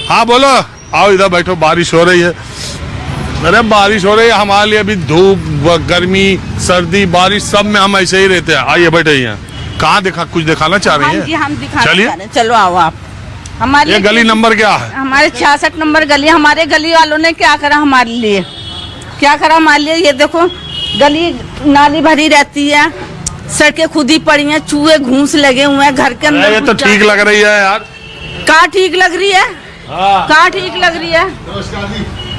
हाँ बोलो, आओ इधर बैठो, बारिश हो रही है। अरे बारिश हो रही है, हमारे लिए अभी धूप गर्मी सर्दी बारिश सब में हम ऐसे ही रहते हैं। आइए बैठे यहाँ। कहाँ कुछ दिखाना चाह रही है? हम दिखाना चलिए। चाह रहे हैं। चलो आओ आप। हमारे ये गली नंबर क्या है? हमारे 66 नंबर गली। हमारे गली वालों ने क्या करा हमारे लिए, क्या करा हमारे लिए? ये देखो गली नाली भरी रहती है, सड़कें खुद ही पड़ी हैं, चूहे घूस लगे हुए हैं घर के अंदर। ये तो ठीक लग रही है यार। कहाँ ठीक लग रही है? कहाँ ठीक लग रही है?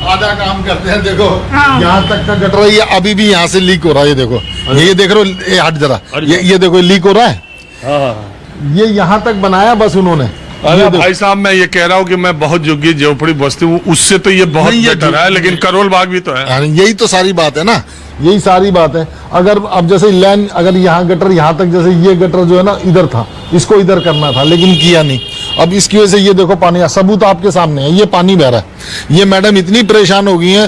आधा काम करते हैं, देखो हाँ। यहाँ तक का गटर है, ये अभी भी यहाँ से लीक हो रहा है। ये देखो, ये देख रहे हो, ये हट जरा, ये देखो लीक हो रहा है। ये यहाँ तक बनाया बस उन्होंने। अरे भाई साहब, मैं ये कह रहा हूँ कि मैं बहुत झुग्गी झोपड़ी बस्ती हूँ, उससे तो ये बहुत बेटर है, लेकिन करोल बाग भी तो है। यही तो सारी बात है ना, यही सारी बात है। अगर अब जैसे लाइन, अगर यहाँ गटर यहाँ तक, जैसे ये गटर जो है ना इधर था, इसको इधर करना था लेकिन किया नहीं। अब इसकी वजह से ये देखो पानी, सबूत आपके सामने है, ये पानी बह रहा है। ये मैडम इतनी परेशान हो गई है,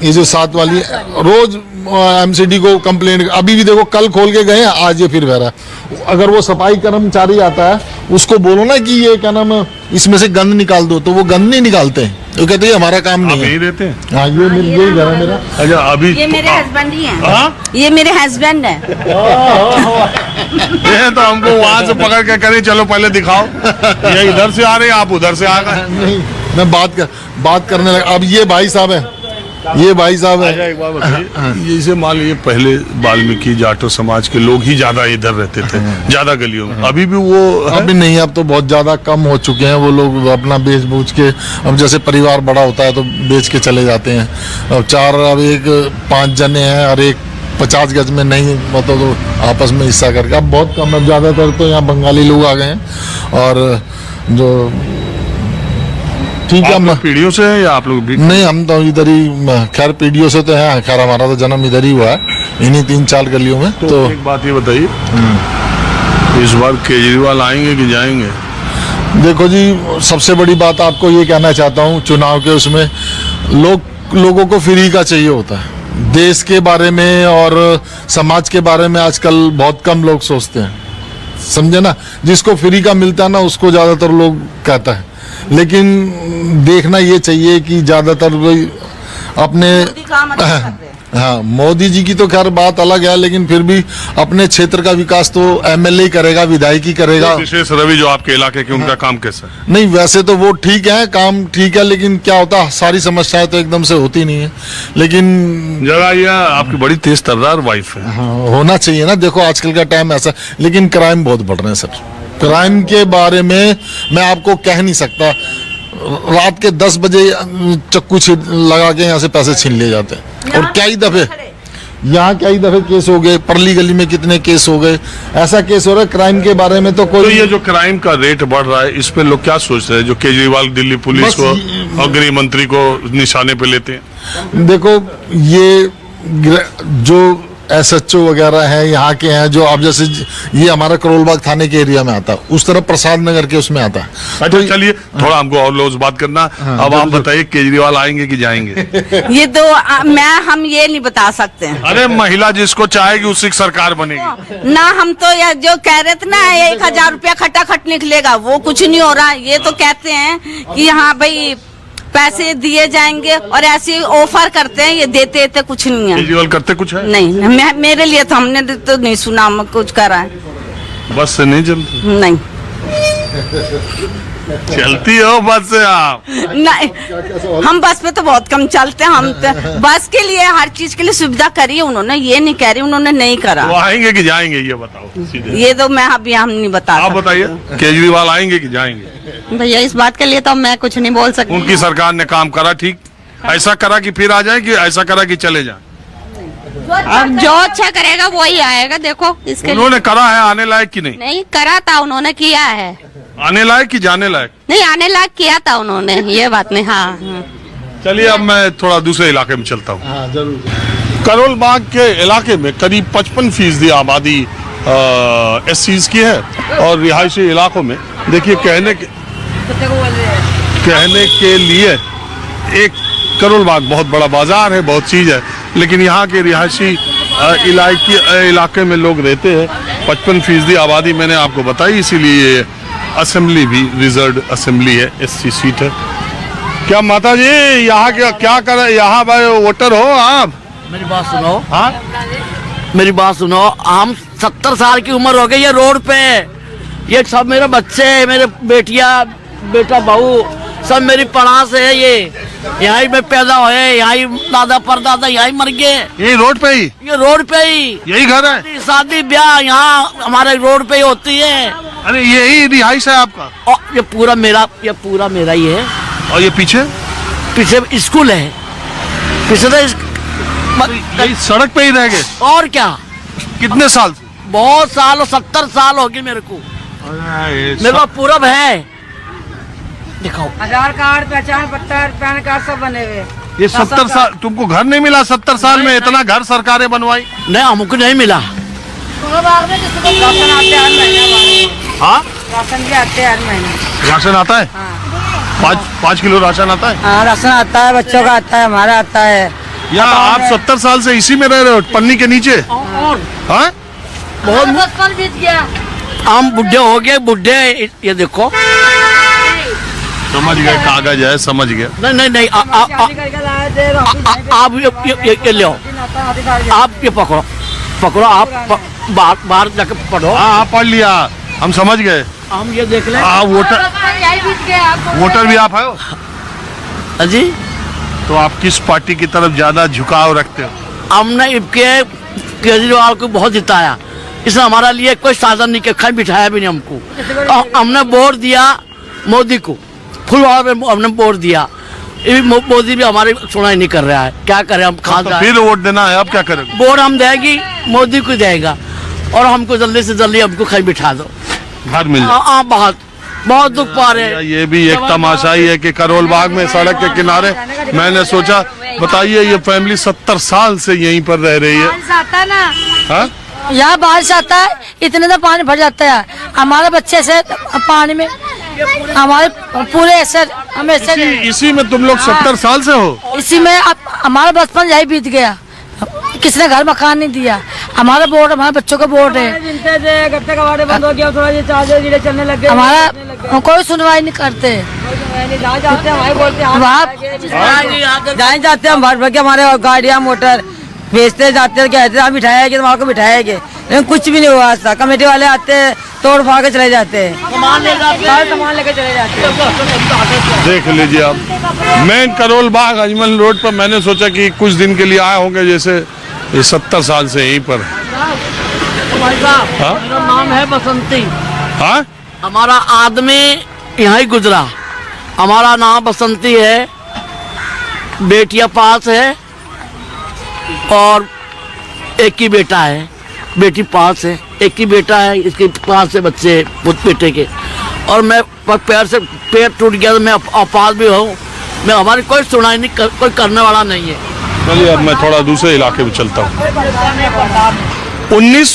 ये जो 7 वाली रोज एमसीडी को कंप्लेंट, अभी भी देखो कल खोल के गए, आज ये फिर बह रहा है। अगर वो सफाई कर्मचारी आता है उसको बोलो ना कि ये क्या नाम, इसमें से गंद निकाल दो, तो वो गंद नहीं निकालते हैं, वो कहते हैं हमारा काम नहीं है। रहते हैं। हाँ, ये यही घर है मेरा। अच्छा, अभी ये मेरे हस्बैंड ही हैं। ये मेरे हस्बैंड है। ये तो हमको वहाँ से पकड़ के करें, चलो पहले दिखाओ। ये इधर से आ रहे हैं, आप उधर से आ गए। नहीं, मैं बात करने लगा। अब ये भाई साहब है, ये भाई साहब है। अच्छा, एक बात बताइए, ये मान लीजिए पहले वाल्मीकि जाटो समाज के लोग ही ज्यादा इधर रहते थे, ज्यादा गलियों में, अभी भी वो अभी नहीं, अब तो बहुत ज्यादा कम हो चुके हैं वो लोग, अपना बेच बूझ के। अब जैसे परिवार बड़ा होता है तो बेच के चले जाते हैं। अब एक 5 जने हैं और एक 50 गज में नहीं, मतलब तो आपस में हिस्सा करके। अब बहुत कम, अब ज्यादातर तो यहाँ बंगाली लोग आ गए हैं। और जो ठीक है, हम पीढ़ियों से हैं या आप लोग भी? नहीं, हम तो इधर ही, खैर पीढ़ियों से तो है, खैर हमारा तो जन्म इधर ही हुआ है, इन्हीं 3-4 गलियों में। तो एक बात ये बताइए, इस बार केजरीवाल आएंगे कि जाएंगे? देखो जी, सबसे बड़ी बात आपको ये कहना चाहता हूँ, चुनाव के उसमें लोगों को फ्री का चाहिए होता है। देश के बारे में और समाज के बारे में आजकल बहुत कम लोग सोचते हैं, समझे ना। जिसको फ्री का मिलता है ना, उसको ज्यादातर लोग कहता है। लेकिन देखना ये चाहिए कि ज्यादातर अपने, हाँ, मोदी जी की तो खैर बात अलग है, लेकिन फिर भी अपने क्षेत्र का विकास तो एमएलए करेगा, विधायक ही करेगा। विशेष रवि जो आपके इलाके के, उनका काम कैसा है? नहीं, वैसे तो वो ठीक है, काम ठीक है, लेकिन क्या होता है, सारी समस्याएं तो एकदम से होती नहीं है। लेकिन जरा ये आपकी बड़ी तेज तर्रार वाइफ है। हाँ, होना चाहिए ना। देखो आजकल का टाइम ऐसा, लेकिन क्राइम बहुत बढ़ रहे हैं सर। क्राइम के बारे में मैं आपको कह नहीं सकता। रात के 10 बजे चक्कू लगा के यहाँ से पैसे छीन लिए जाते हैं। और कई दफे केस हो गए, परली गली में कितने केस हो गए, ऐसा केस हो रहा है। क्राइम के बारे में तो कोई, तो ये जो क्राइम का रेट बढ़ रहा है, इस पे लोग क्या सोच रहे हैं, जो केजरीवाल दिल्ली पुलिस को और गृह मंत्री को निशाने पे लेते हैं? देखो, ये जो SHO वगैरह है यहाँ के हैं, जो अब जैसे ये हमारा करोलबाग थाने के एरिया में आता है, उस तरफ प्रसाद नगर के उसमें आता है। अच्छा, तो चलिए थोड़ा हमको और लोग बात करना। अब आप बताइए, केजरीवाल आएंगे कि जाएंगे? ये तो हम ये नहीं बता सकते हैं। अरे महिला जिसको चाहेगी उसी की सरकार बनेगी ना। हम तो ये जो कह रहे थे ना, 1000 रुपया खटाखट निकलेगा, वो कुछ नहीं हो रहा। ये तो कहते हैं कि हाँ भाई पैसे दिए जाएंगे, और ऐसे ऑफर करते हैं, ये देते कुछ नहीं है। केजरीवाल करते कुछ है? नहीं, मेरे लिए तो हमने तो नहीं सुना कुछ करा है। बस से नहीं चलती? नहीं चलती हो बस से आप? नहीं, हम बस पे तो बहुत कम चलते हैं। हम तो बस के लिए हर चीज के लिए सुविधा करी है उन्होंने, ये नहीं कह रही उन्होंने नहीं करा। वो आएंगे कि जाएंगे ये बताओ सीधे। ये तो मैं अभी हम नहीं बता। आप बताइए, केजरीवाल आएंगे कि जाएंगे? भैया इस बात के लिए तो मैं कुछ नहीं बोल सकती। उनकी सरकार ने काम करा ठीक? ऐसा करा कि फिर आ जाए, कि ऐसा करा कि चले जाए? अब जो अच्छा करेगा वही आएगा। देखो इसके उन्होंने करा है, आने लायक कि नहीं? नहीं करा था, उन्होंने किया है। आने लायक कि जाने लायक? नहीं, आने लायक किया था उन्होंने, ये बात नहीं। हाँ, चलिए अब मैं थोड़ा दूसरे इलाके में चलता हूँ। हाँ, जरूर। करोल बाग के इलाके में करीब 55% आबादी SCs की है, और रिहायशी इलाकों में देखिए, कहने के लिए एक करोल बाग बहुत बड़ा बाजार है, बहुत चीज है, लेकिन यहाँ के रिहायशी इलाके में लोग रहते हैं। 55% आबादी मैंने आपको बताई, इसीलिए असेंबली भी रिजर्व असेंबली है, एससी सीट है। क्या माता जी यहाँ क्या कर, यहाँ भाई वोटर हो आप? मेरी बात सुनो। हाँ, मेरी बात सुनो, हम 70 साल की उम्र हो गई है रोड पे। ये सब मेरे बच्चे, मेरे बेटिया, बेटा, बहू सब मेरी पड़ास है। ये यहाँ में पैदा हुए, यहाँ दादा परदादा यहाँ मर गए, यही रोड पे ही, ये रोड पे ही। यही घर है? शादी ब्याह यहाँ हमारे रोड पे ही होती है। अरे यही रिहाइश है आपका? और ये पूरा मेरा ही है। और ये पीछे पीछे स्कूल है, पीछे तो यही सड़क पे ही रह गए? और क्या, कितने साल से? बहुत साल, 70 साल हो गए मेरे को। मेरे पास पूरब है, दिखाओ। आधार कार्ड, पहचान पत्र, पैन कार्ड सब बने हुए। ये 70 साल तुमको घर नहीं मिला? 70 साल में इतना घर सरकारें बनवाई? नहीं, हमको नहीं मिला। राशन आते हर महीने। हाँ, राशन भी आते हर महीने। राशन आता है? 5 किलो राशन आता है? हाँ, राशन आता है, बच्चों का आता है, हमारा आता है। या आप 70 साल से इसी में रह रहे हो, पन्नी के नीचे? और हाँ, बहुत बचपन बीत गया। हम बुढ़े हो गए, बुढ़े। ये देखो, समझ गए, कागज है, समझ गए। नहीं, आप ये लो, आप ये पकड़ो, आप बाहर जाके पढ़ो। हाँ, पढ़ लिया, हम समझ गए। हम ये देख लें। हाँ, वोटर भी आप हो जी? तो आप किस पार्टी की तरफ ज्यादा झुकाव रखते हो? हमने इनके केजरीवाल को बहुत जिताया। इसने हमारा लिए कोई साधन नहीं किया, कहीं बिठाया भी नहीं हमको। हमने वोट दिया मोदी को, फुलवाड़ा में हमने वोट दिया। ये मोदी भी हमारी सुनाई नहीं कर रहा है, क्या करें हम? तो फिर वोट देना है, अब क्या करेंगे? वोट हम देगी, मोदी को देगा, और हमको जल्दी से जल्दी हमको कहीं बिठा दो, घर मिल जाए। बहुत दुख पा रहे हैं। ये भी एक तमाशा ही है कि करोल बाग में सड़क के किनारे, मैंने सोचा, बताइए, ये फैमिली 70 साल से यहीं पर रह रही है। आता है ना, हाँ? यहाँ बारिश आता है, इतने तो पानी भर जाता है हमारे बच्चे से पानी में, हमारे पूरे ऐसे हमेशा इसी में तुम लोग 70 साल से हो? इसी में अब हमारा बचपन यही बीत गया। किसने घर मकान नहीं दिया। हमारा बोर्ड, हमारे बच्चों का बोर्ड है। बंद हो गया, थोड़ा चार्जर चलने लग गए। हमारा कोई सुनवाई नहीं करते। जहाँ जाते हैं वहीं बोलते हैं, वहाँ जहाँ जाते हैं हम भर भर के हमारे गाड़ियाँ मोटर बेचते जाते हैं, कहते हैं बिठाएंगे, तुम्हारे को बिठाएंगे, लेकिन कुछ भी नहीं हुआ आज तक। कमेटी वाले आते हैं, तोड़ फाड़ के चले जाते हैं, सामान लेके चले जाते हैं। देख लीजिए आप, मैं करोल बाग अजमल रोड पर, मैंने सोचा कि कुछ दिन के लिए आए होंगे, जैसे ये 70 साल से यहीं पर। भाई साहब, हाँ? मेरा नाम है बसंती। हाँ, हमारा आदमी यहाँ ही गुजरा। हमारा नाम बसंती है, बेटियां पास है और एक ही बेटा है, बेटी पास है, एक ही बेटा है, इसके 5 से बच्चे उस बेटे के। और मैं पैर टूट गया तो मैं अपाल भी हूँ। मैं हमारी कोई सुनाई नहीं कोई करने वाला नहीं है। चलिए अब मैं थोड़ा दूसरे इलाके में चलता हूँ। 1900